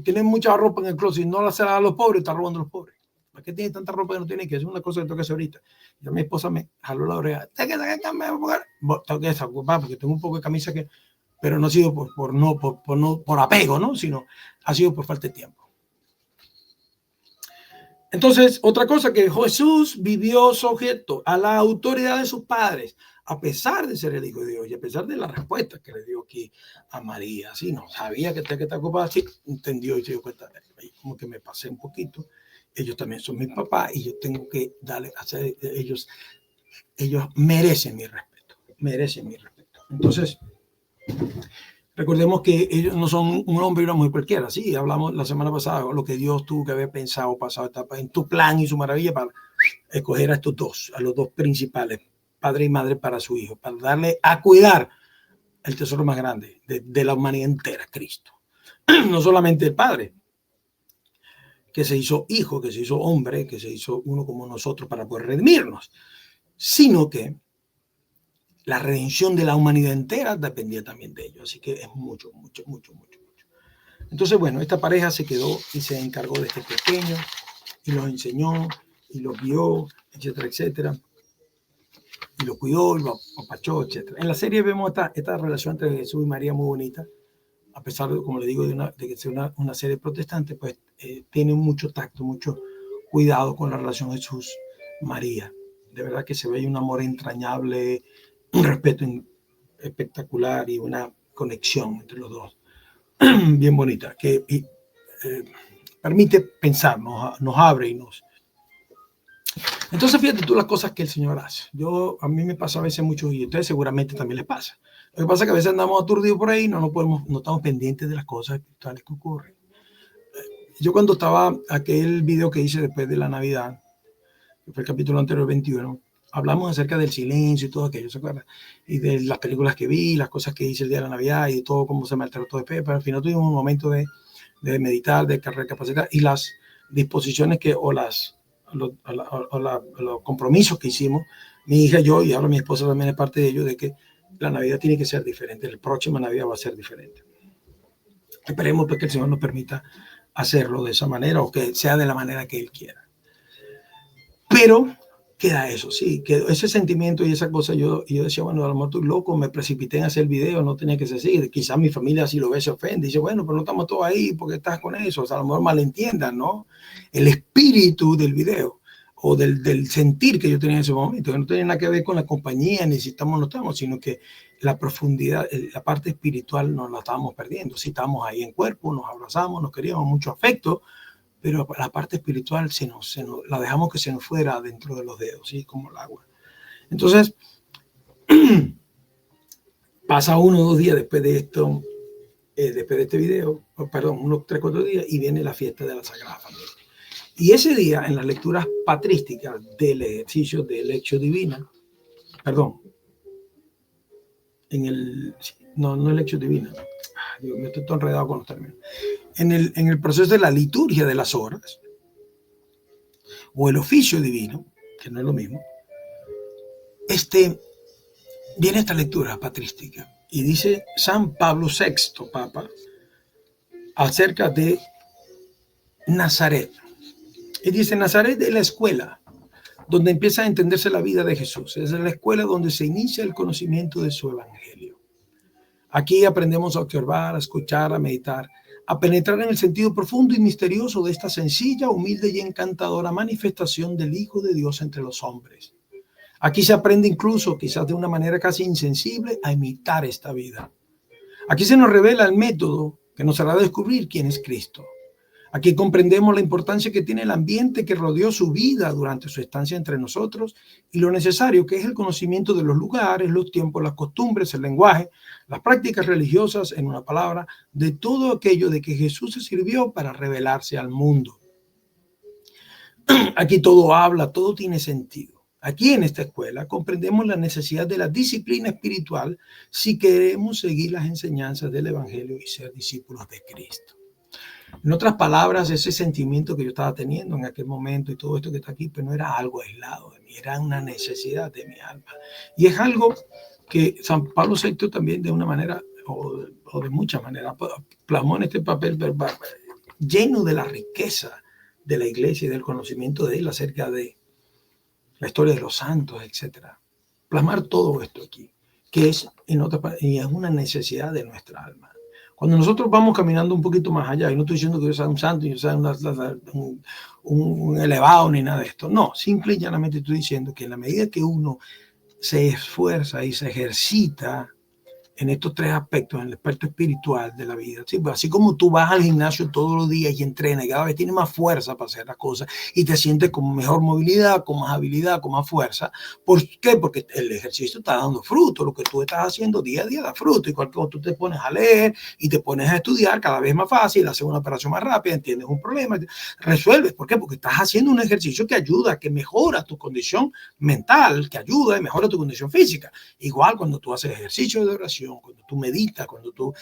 tienes mucha ropa en el closet y no la se la da a los pobres, estás robando a los pobres. ¿Para qué tienes tanta ropa que no tienes que hacer? Una cosa que tengo que hacer ahorita. Y a mi esposa me jaló la oreja. Tengo que desocupar porque tengo un poco de camisa que, pero no ha sido por apego, ¿no? Sino ha sido por falta de tiempo. Entonces, otra cosa, que Jesús vivió sujeto a la autoridad de sus padres, a pesar de ser el Hijo de Dios y a pesar de la respuesta que le dio aquí a María. Sí, no sabía que está ocupada, sí, entendió y se dio cuenta. Como que me pasé un poquito. Ellos también son mis papás y yo tengo que darle a hacer, ellos merecen mi respeto, Entonces, recordemos que ellos no son un hombre y una mujer cualquiera. Sí, hablamos la semana pasada de lo que Dios tuvo que haber pensado, pasado etapa en tu plan y su maravilla para escoger a estos dos, a los dos principales, padre y madre para su hijo, para darle a cuidar el tesoro más grande de la humanidad entera, Cristo. No solamente el Padre, que se hizo hijo, que se hizo hombre, que se hizo uno como nosotros para poder redimirnos, sino que la redención de la humanidad entera dependía también de ellos. Así que es mucho. Entonces, bueno, esta pareja se quedó y se encargó de este pequeño y los enseñó y los guió, etcétera, etcétera. Y lo cuidó, y lo apapachó, etcétera. En la serie vemos esta relación entre Jesús y María muy bonita, a pesar de, como le digo, de que sea una serie protestante, pues tiene mucho tacto, mucho cuidado con la relación Jesús-María. De verdad que se ve un amor entrañable, un respeto espectacular y una conexión entre los dos bien bonita, que permite pensar, nos abre y nos... Entonces fíjate tú las cosas que el Señor hace. A mí me pasa a veces mucho, y a ustedes seguramente también les pasa. Lo que pasa es que a veces andamos aturdidos por ahí, no estamos pendientes de las cosas espirituales que ocurren. Yo cuando estaba aquel video que hice después de la Navidad, que fue el capítulo anterior 21, hablamos acerca del silencio y todo aquello, ¿se acuerdan? Y de las películas que vi, las cosas que hice el día de la Navidad y de todo cómo se me alteró todo después, pero al final tuvimos un momento de meditar, de recapacitar y las disposiciones los compromisos que hicimos, mi hija, yo y ahora mi esposa también es parte de ello, de que la Navidad tiene que ser diferente, la próxima Navidad va a ser diferente. Esperemos pues, que el Señor nos permita hacerlo de esa manera o que sea de la manera que Él quiera. Pero queda eso, sí, quedó ese sentimiento y esa cosa. Yo decía, bueno, a lo mejor estoy loco, me precipité en hacer el video, no tenía que ser así. Quizás mi familia si lo ve se ofende, dice, bueno, pero no estamos todos ahí porque estás con eso. O sea, a lo mejor malentiendan, ¿no? El espíritu del video o del sentir que yo tenía en ese momento, que no tenía nada que ver con la compañía, ni si estamos o no estamos, sino que la profundidad, la parte espiritual nos la estábamos perdiendo. Si estamos ahí en cuerpo, nos abrazamos, nos queríamos, mucho afecto, pero la parte espiritual la dejamos que se nos fuera dentro de los dedos, ¿sí? Como el agua. Entonces, pasa 1 o 2 días después de esto, después de este video, perdón, unos 3 o 4 días, y viene la fiesta de la Sagrada Familia. Y ese día, en las lecturas patrísticas del ejercicio de Lectio Divina, perdón, no es Lectio Divina, Dios, me estoy todo enredado con los términos. En el proceso de la liturgia de las horas, o el oficio divino, que no es lo mismo, viene esta lectura patrística y dice San Pablo VI, Papa, acerca de Nazaret. Y dice, Nazaret es la escuela donde empieza a entenderse la vida de Jesús. Es la escuela donde se inicia el conocimiento de su evangelio. Aquí aprendemos a observar, a escuchar, a meditar, a penetrar en el sentido profundo y misterioso de esta sencilla, humilde y encantadora manifestación del Hijo de Dios entre los hombres. Aquí se aprende incluso, quizás de una manera casi insensible, a imitar esta vida. Aquí se nos revela el método que nos hará descubrir quién es Cristo. Aquí comprendemos la importancia que tiene el ambiente que rodeó su vida durante su estancia entre nosotros y lo necesario que es el conocimiento de los lugares, los tiempos, las costumbres, el lenguaje, las prácticas religiosas, en una palabra, de todo aquello de que Jesús se sirvió para revelarse al mundo. Aquí todo habla, todo tiene sentido. Aquí en esta escuela comprendemos la necesidad de la disciplina espiritual si queremos seguir las enseñanzas del Evangelio y ser discípulos de Cristo. En otras palabras, ese sentimiento que yo estaba teniendo en aquel momento y todo esto que está aquí, pues no era algo aislado de mí, era una necesidad de mi alma. Y es algo que San Pablo VI también de una manera o de muchas maneras plasmó en este papel verbal lleno de la riqueza de la iglesia y del conocimiento de él acerca de la historia de los santos, etc. Plasmar todo esto aquí, que es, y es una necesidad de nuestra alma. Cuando nosotros vamos caminando un poquito más allá, y no estoy diciendo que yo sea un santo, yo sea un elevado ni nada de esto, no, simple y llanamente estoy diciendo que en la medida que uno se esfuerza y se ejercita en estos 3 aspectos, en el aspecto espiritual de la vida. ¿Sí? Pues así como tú vas al gimnasio todos los días y entrenas y cada vez tienes más fuerza para hacer las cosas y te sientes con mejor movilidad, con más habilidad, con más fuerza. ¿Por qué? Porque el ejercicio está dando fruto. Lo que tú estás haciendo día a día da fruto. Igual que cuando tú te pones a leer y te pones a estudiar cada vez más fácil, haces una operación más rápida, entiendes un problema, resuelves. ¿Por qué? Porque estás haciendo un ejercicio que ayuda, que mejora tu condición mental, que ayuda y mejora tu condición física. Igual cuando tú haces ejercicio de oración, cuando tú meditas, cuando tú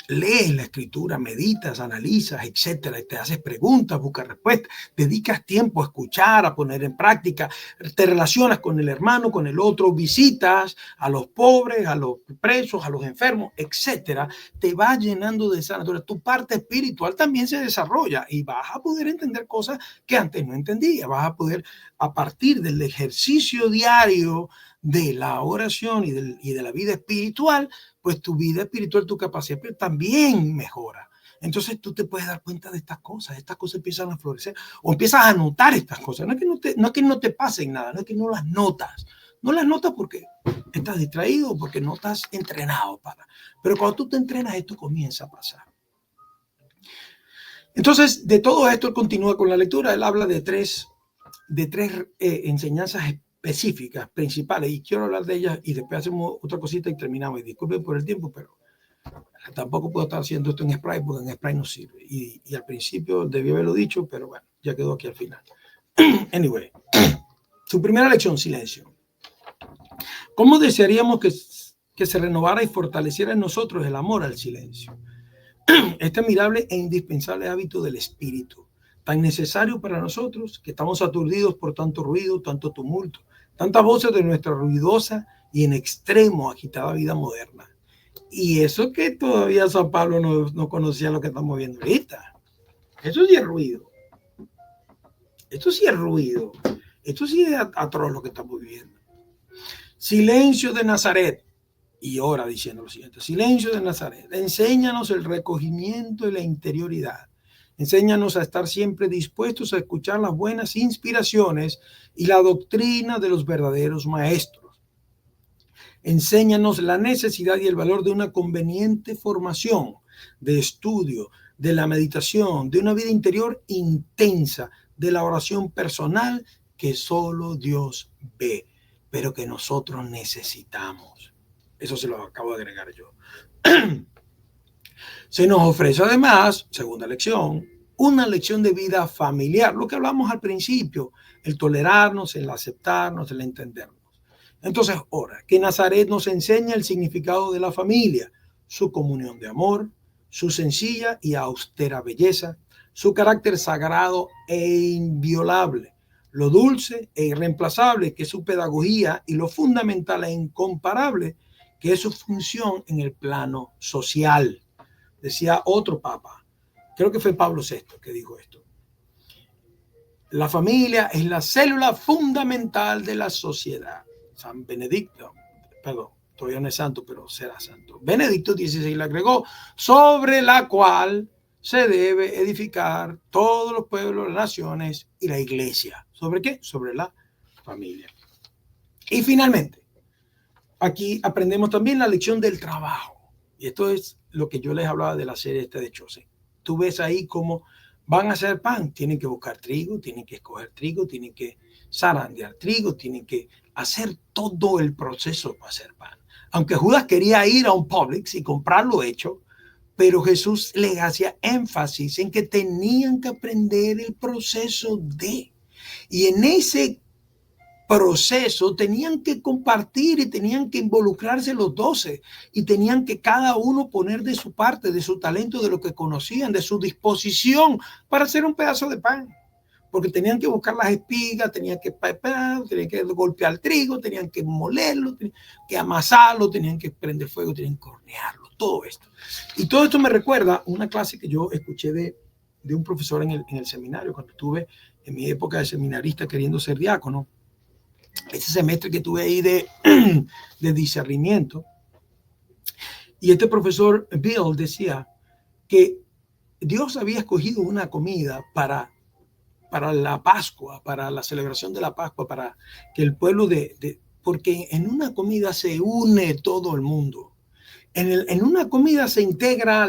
lees la escritura, meditas, analizas, etcétera, y te haces preguntas, buscas respuestas, dedicas tiempo a escuchar, a poner en práctica, te relacionas con el hermano, con el otro, visitas a los pobres, a los presos, a los enfermos, etcétera, te va llenando de esa naturaleza. Tu parte espiritual también se desarrolla y vas a poder entender cosas que antes no entendías. Vas a poder, a partir del ejercicio diario de la oración y de la vida espiritual, pues tu vida espiritual, tu capacidad también mejora. Entonces tú te puedes dar cuenta de estas cosas empiezan a florecer o empiezas a notar estas cosas. No es que no te pasen nada, no es que no las notas. No las notas porque estás distraído, porque no estás entrenado para. Pero cuando tú te entrenas, esto comienza a pasar. Entonces, de todo esto, él continúa con la lectura. Él habla de tres enseñanzas específicas, principales, y quiero hablar de ellas y después hacemos otra cosita y terminamos. Y disculpen por el tiempo, pero tampoco puedo estar haciendo esto en Sprite porque en Sprite no sirve. Y al principio debí haberlo dicho, pero bueno, ya quedó aquí al final. Anyway, su primera lección, silencio. ¿Cómo desearíamos que se renovara y fortaleciera en nosotros el amor al silencio? Este admirable e indispensable hábito del espíritu, tan necesario para nosotros que estamos aturdidos por tanto ruido, tanto tumulto, tantas voces de nuestra ruidosa y en extremo agitada vida moderna. Y eso que todavía San Pablo no conocía lo que estamos viendo ahorita. Eso sí es ruido. Esto sí es ruido. Esto sí es atroz lo que estamos viviendo. Silencio de Nazaret. Y ora diciendo lo siguiente: silencio de Nazaret, enséñanos el recogimiento y la interioridad. Enséñanos a estar siempre dispuestos a escuchar las buenas inspiraciones y la doctrina de los verdaderos maestros. Enséñanos la necesidad y el valor de una conveniente formación, de estudio, de la meditación, de una vida interior intensa, de la oración personal que solo Dios ve, pero que nosotros necesitamos. Eso se lo acabo de agregar yo. Se nos ofrece además, segunda lección, una lección de vida familiar, lo que hablamos al principio, el tolerarnos, el aceptarnos, el entendernos. Entonces, ahora, que Nazaret nos enseña el significado de la familia, su comunión de amor, su sencilla y austera belleza, su carácter sagrado e inviolable, lo dulce e irreemplazable que es su pedagogía y lo fundamental e incomparable que es su función en el plano social. Decía otro papa, creo que fue Pablo VI que dijo esto: la familia es la célula fundamental de la sociedad. San Benedicto, perdón, todavía no es santo, pero será santo. Benedicto XVI le agregó: sobre la cual se debe edificar todos los pueblos, las naciones y la iglesia. ¿Sobre qué? Sobre la familia. Y finalmente, aquí aprendemos también la lección del trabajo. Y esto es lo que yo les hablaba de la serie de Chosen. Tú ves ahí cómo van a hacer pan. Tienen que buscar trigo, tienen que escoger trigo, tienen que zarandear trigo, tienen que hacer todo el proceso para hacer pan. Aunque Judas quería ir a un Publix y comprarlo hecho, pero Jesús le hacía énfasis en que tenían que aprender el proceso de. Y en ese proceso tenían que compartir y tenían que involucrarse los 12 y tenían que cada uno poner de su parte, de su talento, de lo que conocían, de su disposición para hacer un pedazo de pan. Porque tenían que buscar las espigas, tenían que pepear, tenían que golpear el trigo, tenían que molerlo, tenían que amasarlo, tenían que prender fuego, tenían que hornearlo, todo esto. Y todo esto me recuerda una clase que yo escuché de un profesor en el seminario, cuando estuve en mi época de seminarista queriendo ser diácono. Ese semestre que tuve ahí de discernimiento. Y este profesor Bill decía que Dios había escogido una comida para la Pascua, para la celebración de la Pascua, para que el pueblo porque en una comida se une todo el mundo. En una comida se integra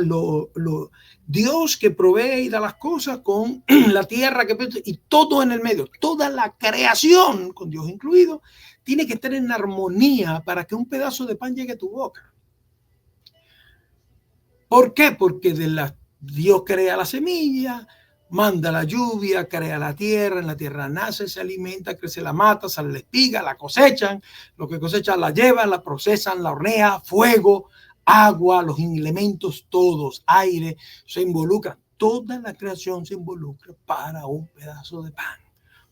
Dios que provee y da las cosas con la tierra y todo en el medio, toda la creación, con Dios incluido, tiene que estar en armonía para que un pedazo de pan llegue a tu boca. ¿Por qué? Porque Dios crea la semilla, manda la lluvia, crea la tierra, en la tierra nace, se alimenta, crece, la mata, sale la espiga, la cosechan, lo que cosechan la llevan, la procesan, la hornean, fuego, agua, los elementos todos, aire, se involucra. Toda la creación se involucra para un pedazo de pan.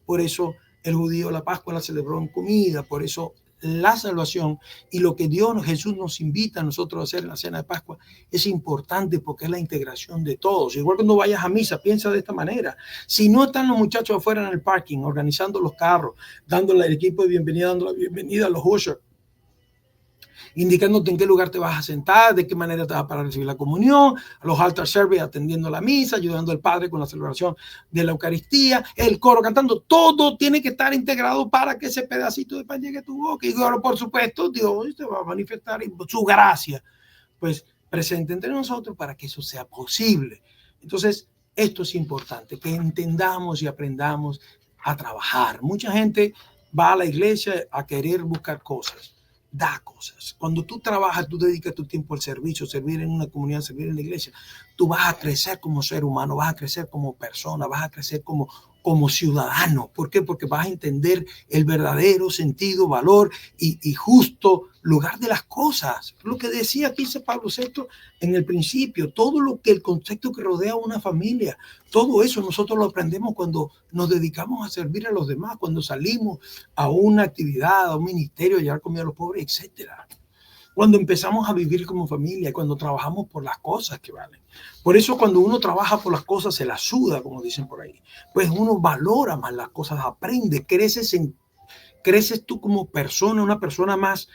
Por eso el judío la Pascua la celebró en comida, por eso la salvación y lo que Jesús nos invita a nosotros a hacer en la cena de Pascua es importante porque es la integración de todos. Igual cuando vayas a misa, piensa de esta manera. Si no están los muchachos afuera en el parking, organizando los carros, dándole al equipo de bienvenida, dando la bienvenida a los ushers, indicándote en qué lugar te vas a sentar, de qué manera te vas para recibir la comunión, a los altar servers atendiendo la misa, ayudando al Padre con la celebración de la Eucaristía, el coro cantando, todo tiene que estar integrado para que ese pedacito de pan llegue a tu boca. Y ahora, por supuesto, Dios te va a manifestar su gracia, pues presente entre nosotros para que eso sea posible. Entonces, esto es importante, que entendamos y aprendamos a trabajar. Mucha gente va a la iglesia a querer buscar cosas. Da cosas. Cuando tú trabajas, tú dedicas tu tiempo al servicio, servir en una comunidad, servir en la iglesia, tú vas a crecer como ser humano, vas a crecer como persona, vas a crecer como ciudadano. ¿Por qué? Porque vas a entender el verdadero sentido, valor y justo lugar de las cosas. Lo que decía aquí Pablo VI en el principio, todo lo que el concepto que rodea a una familia, todo eso nosotros lo aprendemos cuando nos dedicamos a servir a los demás, cuando salimos a una actividad, a un ministerio, a llevar comida a los pobres, etcétera. Cuando empezamos a vivir como familia, cuando trabajamos por las cosas que valen. Por eso cuando uno trabaja por las cosas se las suda, como dicen por ahí. Pues uno valora más las cosas, aprende, creces tú como persona, una persona más,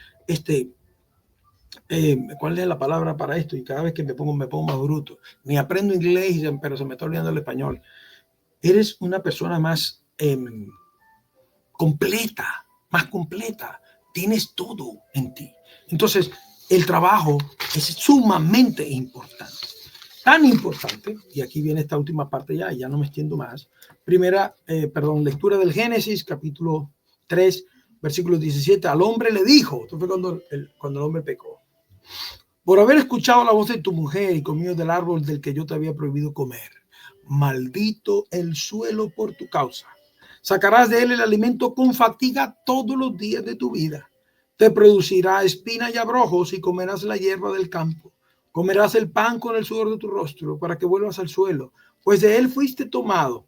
¿cuál es la palabra para esto? Y cada vez que me pongo más bruto. Ni aprendo inglés, pero se me está olvidando el español. Eres una persona más completa, más completa. Tienes todo en ti. Entonces, el trabajo es sumamente importante. Tan importante, y aquí viene esta última parte ya no me extiendo más. Lectura del Génesis, capítulo 3, versículo 17. Al hombre le dijo, esto fue cuando el hombre pecó, por haber escuchado la voz de tu mujer y comido del árbol del que yo te había prohibido comer, maldito el suelo por tu causa. Sacarás de él el alimento con fatiga todos los días de tu vida. Te producirá espina y abrojos y comerás la hierba del campo. Comerás el pan con el sudor de tu rostro para que vuelvas al suelo, pues de él fuiste tomado,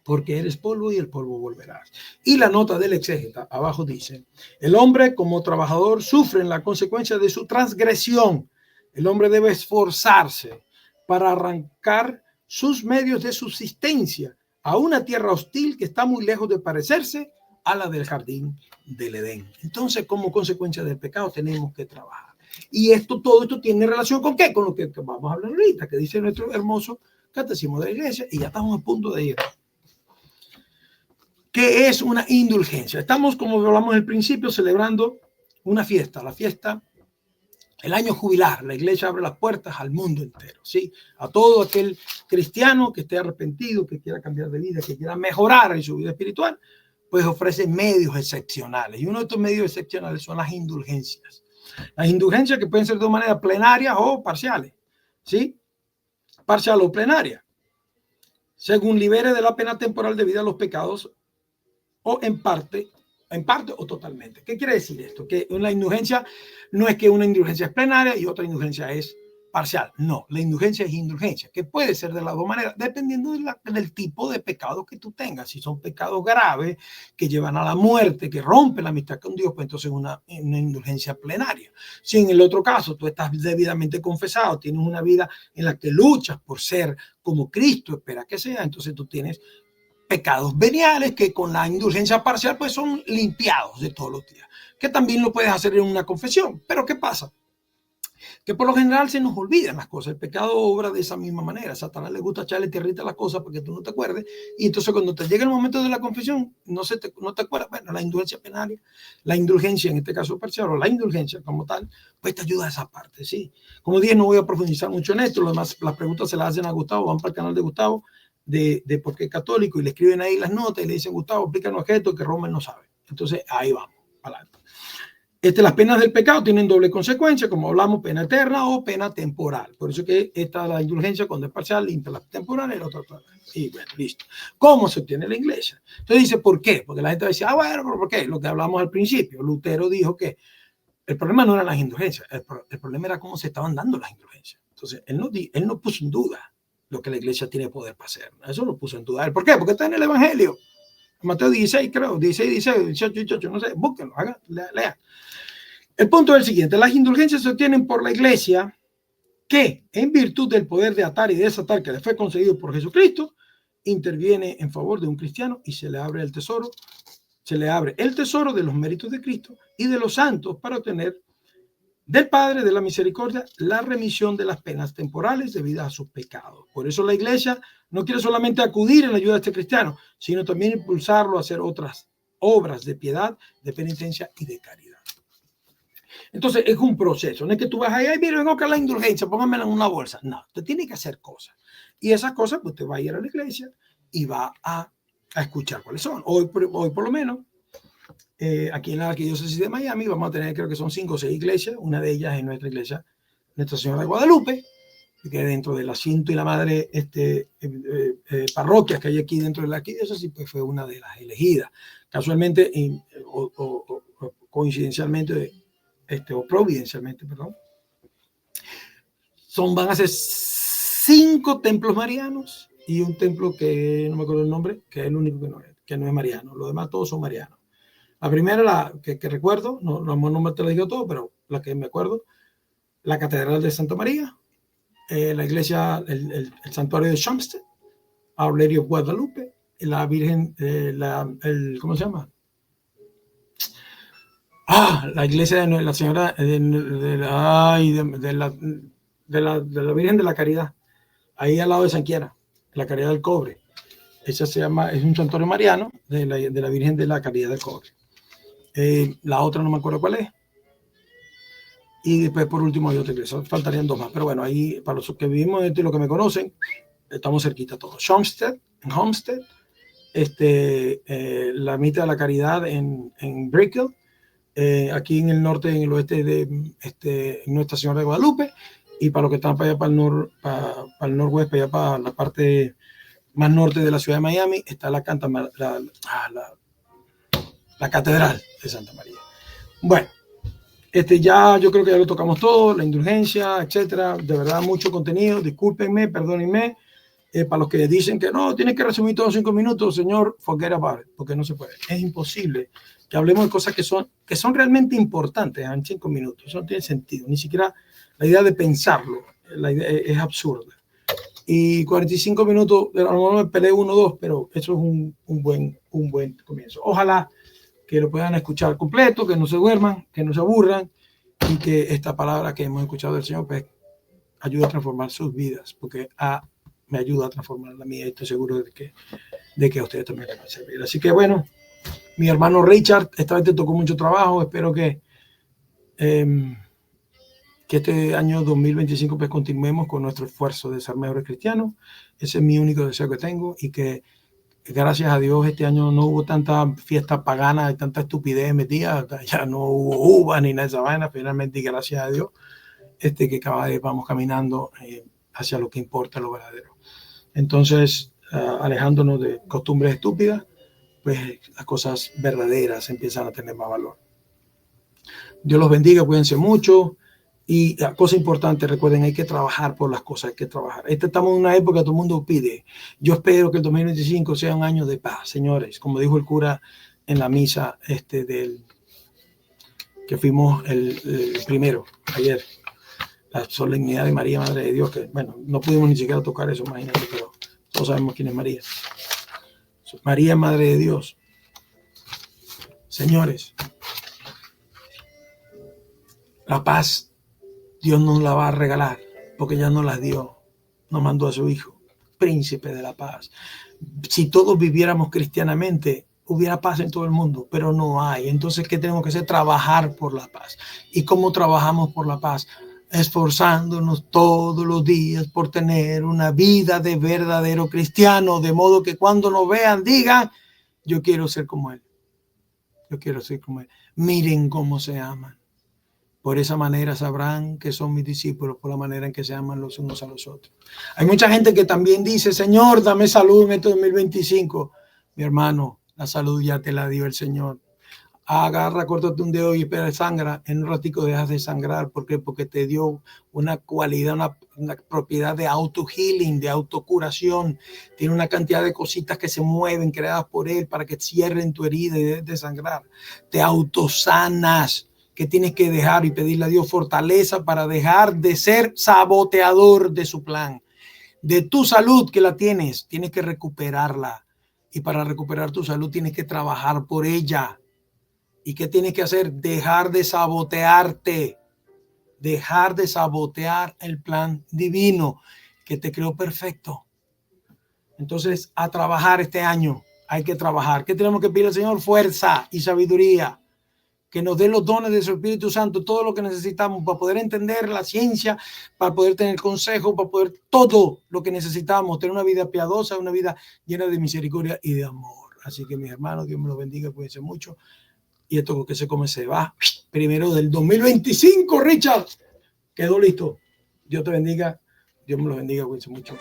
porque eres polvo y el polvo volverás. Y la nota del exégeta abajo dice, el hombre como trabajador sufre en la consecuencia de su transgresión. El hombre debe esforzarse para arrancar sus medios de subsistencia a una tierra hostil que está muy lejos de parecerse a la del jardín del Edén. Entonces, como consecuencia del pecado, tenemos que trabajar. Y todo esto tiene relación con ¿qué? Con lo que vamos a hablar ahorita, que dice nuestro hermoso catecismo de la iglesia, y ya estamos a punto de ir. ¿Qué es una indulgencia? Estamos, como hablamos al principio, celebrando una fiesta, la fiesta, el año jubilar. La iglesia abre las puertas al mundo entero, ¿sí? A todo aquel cristiano que esté arrepentido, que quiera cambiar de vida, que quiera mejorar en su vida espiritual, pues ofrece medios excepcionales. Y uno de estos medios excepcionales son las indulgencias. Las indulgencias que pueden ser de dos maneras, plenarias o parciales, ¿sí? Parcial o plenaria. Según libere de la pena temporal debida a los pecados o en parte o totalmente. ¿Qué quiere decir esto? Que una indulgencia no es que una indulgencia es plenaria y otra indulgencia es parcial. No, la indulgencia es indulgencia, que puede ser de las dos maneras, dependiendo del tipo de pecado que tú tengas. Si son pecados graves que llevan a la muerte, que rompen la amistad con Dios, pues entonces una indulgencia plenaria. Si en el otro caso tú estás debidamente confesado, tienes una vida en la que luchas por ser como Cristo espera que sea, entonces tú tienes pecados veniales que con la indulgencia parcial pues son limpiados de todos los días, que también lo puedes hacer en una confesión. Pero ¿qué pasa? Que por lo general se nos olvidan las cosas. El pecado obra de esa misma manera. A Satanás le gusta echarle tierrita a las cosas para que tú no te acuerdes, y entonces cuando te llega el momento de la confesión no te acuerdas. Bueno, la indulgencia plenaria, la indulgencia en este caso parcial, o la indulgencia como tal, pues te ayuda a esa parte, ¿sí? Como dije, no voy a profundizar mucho en esto. Lo demás, las preguntas se las hacen a Gustavo, van para el canal de Gustavo de por qué es católico, y le escriben ahí las notas y le dicen, Gustavo, explícanos esto que Roman no sabe. Entonces ahí vamos, adelante. Las penas del pecado tienen doble consecuencia, como hablamos, pena eterna o pena temporal. Por eso que la indulgencia, cuando es parcial, limpia la temporal, el otro. Y bueno, listo. ¿Cómo se obtiene la iglesia? Entonces dice, ¿por qué? Porque la gente va a decir, bueno, pero ¿por qué? Lo que hablamos al principio. Lutero dijo que El problema no eran las indulgencias, el problema era cómo se estaban dando las indulgencias. Entonces, él no puso en duda lo que la iglesia tiene poder para hacer. Eso lo puso en duda. ¿Por qué? Porque está en el Evangelio. Mateo 16, creo, 16, 16, 18, 18, no sé, búsquenlo, lean. El punto es el siguiente: las indulgencias se obtienen por la iglesia que, en virtud del poder de atar y desatar que le fue concedido por Jesucristo, interviene en favor de un cristiano y se le abre el tesoro de los méritos de Cristo y de los santos para obtener del Padre de la misericordia la remisión de las penas temporales debidas a sus pecados. Por eso la iglesia no quiere solamente acudir en la ayuda de este cristiano, sino también impulsarlo a hacer otras obras de piedad, de penitencia y de caridad. Entonces es un proceso, no es que tú vas ahí, mire, vengo acá la indulgencia, pónganmela en una bolsa. No, usted tiene que hacer cosas. Y esas cosas, pues usted va a ir a la iglesia y va a escuchar cuáles son. Hoy por lo menos, aquí en la Arquidiócesis de Miami vamos a tener, creo que son 5 o 6 iglesias. Una de ellas es nuestra iglesia, Nuestra Señora de Guadalupe, que dentro del asiento y la madre parroquias que hay aquí dentro de la Arquidiócesis, pues fue una de las elegidas. Casualmente o coincidencialmente, o providencialmente, perdón, van a ser 5 templos marianos y un templo que no me acuerdo el nombre, que es el único que no es mariano. Los demás todos son marianos. La primera, la que recuerdo, no me te lo digo todo, pero la que me acuerdo, la Catedral de Santa María, la iglesia, el santuario de Shumsted, Our Lady of Guadalupe, la Virgen, ¿cómo se llama? La iglesia de la Señora de la Virgen de la Caridad, ahí al lado de San Quiera, la Caridad del Cobre. Esa se llama, es un santuario mariano de la Virgen de la Caridad del Cobre. La otra no me acuerdo cuál es. Y después, por último, hay otra iglesia. Faltarían 2 más. Pero bueno, ahí, para los que vivimos y los que me conocen, estamos cerquita todos. Shumsted, en Homestead, la Mitad de la Caridad en Brickell, aquí en el norte, en el oeste de Nuestra Señora de Guadalupe, y para los que están para allá, para el noroeste, para allá, para la parte más norte de la ciudad de Miami, está la Catedral de Santa María. Bueno, ya yo creo que ya lo tocamos todo, la indulgencia, etcétera. De verdad, mucho contenido. Discúlpenme, perdónenme. Para los que dicen que no, tienes que resumir todo en 5 minutos, señor, forget about it, porque no se puede. Es imposible que hablemos de cosas que son realmente importantes en 5 minutos. Eso no tiene sentido. Ni siquiera la idea de pensarlo, la idea es absurda. Y 45 minutos, a lo mejor me peleé 1 o 2, pero eso es un buen comienzo. Ojalá que lo puedan escuchar completo, que no se duerman, que no se aburran, y que esta palabra que hemos escuchado del Señor pues ayude a transformar sus vidas, porque me ayuda a transformar la mía, y estoy seguro de que a ustedes también les va a servir. Así que bueno, mi hermano Richard, esta vez te tocó mucho trabajo. Espero que este año 2025 pues continuemos con nuestro esfuerzo de ser mejores cristianos. Ese es mi único deseo que tengo, y que gracias a Dios este año no hubo tanta fiesta pagana y tanta estupidez metida, ya no hubo uvas ni nada de esa vaina. Finalmente, y gracias a Dios, que cada vez vamos caminando hacia lo que importa, lo verdadero. Entonces, alejándonos de costumbres estúpidas, pues las cosas verdaderas empiezan a tener más valor. Dios los bendiga, cuídense mucho. Y la cosa importante, recuerden, hay que trabajar por las cosas, hay que trabajar. Estamos en una época que todo el mundo pide. Yo espero que el 2025 sea un año de paz, señores. Como dijo el cura en la misa que fuimos el primero, ayer, la solemnidad de María, Madre de Dios, que bueno, no pudimos ni siquiera tocar eso, imagínate, pero todos sabemos quién es María. María, Madre de Dios. Señores, la paz Dios nos la va a regalar, porque ya nos las dio. Nos mandó a su Hijo, príncipe de la paz. Si todos viviéramos cristianamente, hubiera paz en todo el mundo, pero no hay. Entonces, ¿qué tenemos que hacer? Trabajar por la paz. ¿Y cómo trabajamos por la paz? Esforzándonos todos los días por tener una vida de verdadero cristiano, de modo que cuando nos vean digan, yo quiero ser como él. Yo quiero ser como él. Miren cómo se aman. Por esa manera sabrán que son mis discípulos, por la manera en que se aman los unos a los otros. Hay mucha gente que también dice, Señor, dame salud en este 2025. Mi hermano, la salud ya te la dio el Señor. Agarra, córtate un dedo y espera, sangra. En un ratico dejas de sangrar. ¿Por qué? Porque te dio una cualidad, una propiedad de auto-healing, de autocuración. Tiene una cantidad de cositas que se mueven, creadas por él, para que cierren tu herida y dejes de sangrar. Te autosanas. Que tienes que dejar y pedirle a Dios fortaleza para dejar de ser saboteador de su plan. De tu salud que la tienes que recuperarla. Y para recuperar tu salud tienes que trabajar por ella. ¿Y qué tienes que hacer? Dejar de sabotearte. Dejar de sabotear el plan divino que te creó perfecto. Entonces, a trabajar este año. Hay que trabajar. ¿Qué tenemos que pedir al Señor? Fuerza y sabiduría. Que nos dé los dones de su Espíritu Santo, todo lo que necesitamos para poder entender la ciencia, para poder tener consejo, para poder todo lo que necesitamos, tener una vida piadosa, una vida llena de misericordia y de amor. Así que mis hermanos, Dios me los bendiga, cuídense mucho. Y esto que se come se va. Primero del 2025, Richard. Quedó listo. Dios te bendiga. Dios me los bendiga, cuídense mucho.